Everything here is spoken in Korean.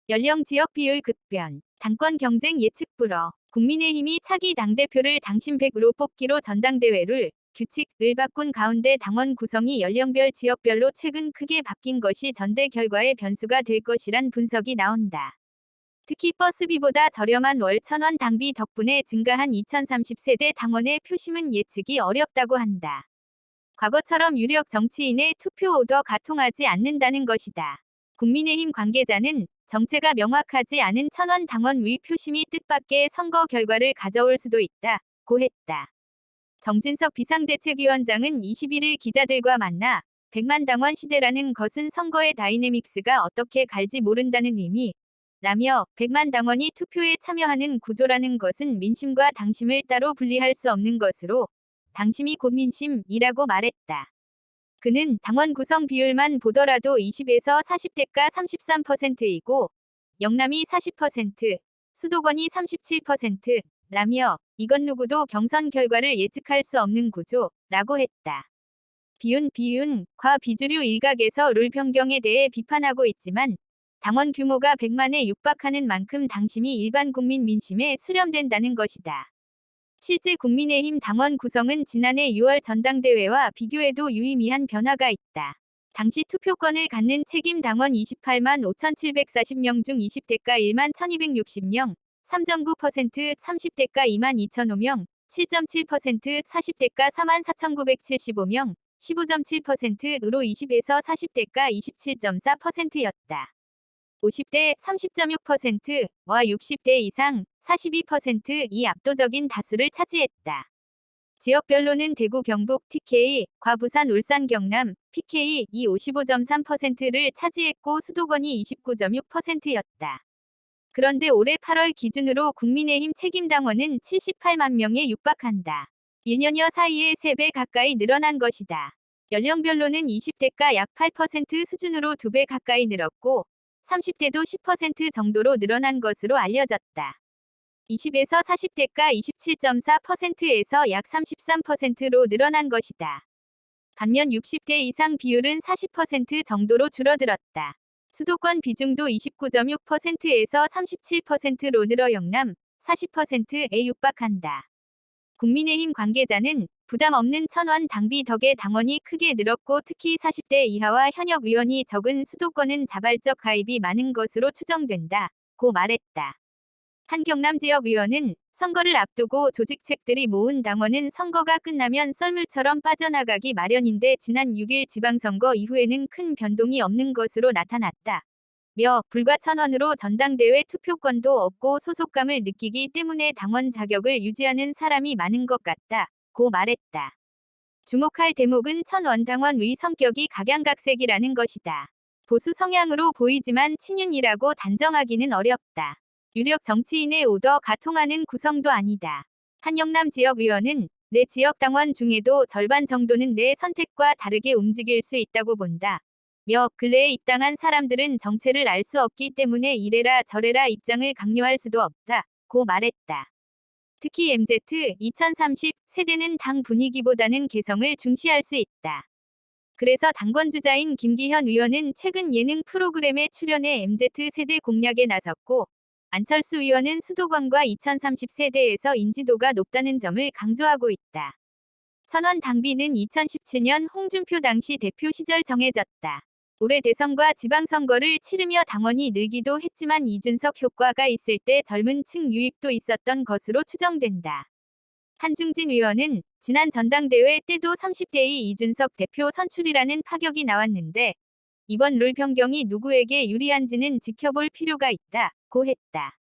연령 지역 비율 급변, 당권 경쟁 예측 불허, 국민의힘이 차기 당대표를 당심 100으로 뽑기로 전당대회 규칙을 바꾼 가운데 당원 구성이 연령별 지역별로 최근 크게 바뀐 것이 전대 결과의 변수가 될 것이란 분석이 나온다. 특히 버스비보다 저렴한 월 1,000원 당비 덕분에 증가한 2030세대 당원의 표심은 예측이 어렵다고 한다. 과거처럼 유력 정치인의 투표 오더가 통하지 않는다는 것이다. 국민의힘 관계자는 정체가 명확하지 않은 1,000원 당원 위 표심이 뜻밖의 선거 결과를 가져올 수도 있다고 했다. 정진석 비상대책위원장은 21일 기자들과 만나 100만 당원 시대라는 것은 선거의 다이내믹스가 어떻게 갈지 모른다는 의미라며 100만 당원이 투표에 참여하는 구조라는 것은 민심과 당심을 따로 분리할 수 없는 것으로 당심이 곧 민심이라고 말했다. 그는 당원 구성 비율만 보더라도 20에서 40대가 33%이고 영남이 40%, 수도권이 37%라며 이건 누구도 경선 결과를 예측할 수 없는 구조라고 했다. 과 비주류 일각에서 룰 변경에 대해 비판하고 있지만 당원 규모가 100만에 육박하는 만큼 당심이 일반 국민 민심에 수렴된다는 것이다. 실제 국민의힘 당원 구성은 지난해 6월 전당대회와 비교해도 유의미한 변화가 있다. 당시 투표권을 갖는 책임 당원 28만 5,740명 중 20대가 1만 1,260명, 3.9%, 30대가 2만 2,005명, 7.7%, 40대가 4만 4,975명, 15.7%으로 20에서 40대가 27.4%였다. 50대 30.6%와 60대 이상 42%이 압도적인 다수를 차지했다. 지역별로는 대구 경북 TK과 부산 울산 경남 PK이 55.3%를 차지했고 수도권이 29.6%였다. 그런데 올해 8월 기준으로 국민의힘 책임당원은 78만 명에 육박한다. 1년여 사이에 3배 가까이 늘어난 것이다. 연령별로는 20대가 약 8% 수준으로 2배 가까이 늘었고 30대도 10% 정도로 늘어난 것으로 알려졌다. 20에서 40대가 27.4%에서 약 33%로 늘어난 것이다. 반면 60대 이상 비율은 40% 정도로 줄어들었다. 수도권 비중도 29.6%에서 37%로 늘어 영남 40%에 육박한다. 국민의힘 관계자는 부담 없는 1,000원 당비 덕에 당원이 크게 늘었고 특히 40대 이하와 현역 의원이 적은 수도권은 자발적 가입이 많은 것으로 추정된다고 말했다. 한 경남 지역 의원은 선거를 앞두고 조직책들이 모은 당원은 선거가 끝나면 썰물처럼 빠져나가기 마련인데 지난 6일 지방선거 이후에는 큰 변동이 없는 것으로 나타났다. 불과 1,000원으로 전당대회 투표권도 얻고 소속감을 느끼기 때문에 당원 자격을 유지하는 사람이 많은 것 같다고 말했다. 주목할 대목은 1,000원 당원의 성격이 각양각색이라는 것이다. 보수 성향으로 보이지만 친윤이라고 단정하기는 어렵다. 유력 정치인의 오더가 통하는 구성도 아니다. 한 영남 지역 의원은 내 지역 당원 중에도 절반 정도는 내 선택과 다르게 움직일 수 있다고 본다. 근래에 입당한 사람들은 정체를 알 수 없기 때문에 이래라 저래라 입장을 강요할 수도 없다고 말했다. 특히 MZ 2030 세대는 당 분위기보다는 개성을 중시할 수 있다. 그래서 당권주자인 김기현 의원은 최근 예능 프로그램에 출연해 MZ 세대 공략에 나섰고 안철수 의원은 수도권과 2030 세대에서 인지도가 높다는 점을 강조하고 있다. 1,000원 당비는 2017년 홍준표 당시 대표 시절 정해졌다. 올해 대선과 지방선거를 치르며 당원이 늘기도 했지만 이준석 효과가 있을 때 젊은 층 유입도 있었던 것으로 추정된다. 한중진 의원은 지난 전당대회 때도 30대의 이준석 대표 선출이라는 파격이 나왔는데 이번 룰 변경이 누구에게 유리한지는 지켜볼 필요가 있다고 했다.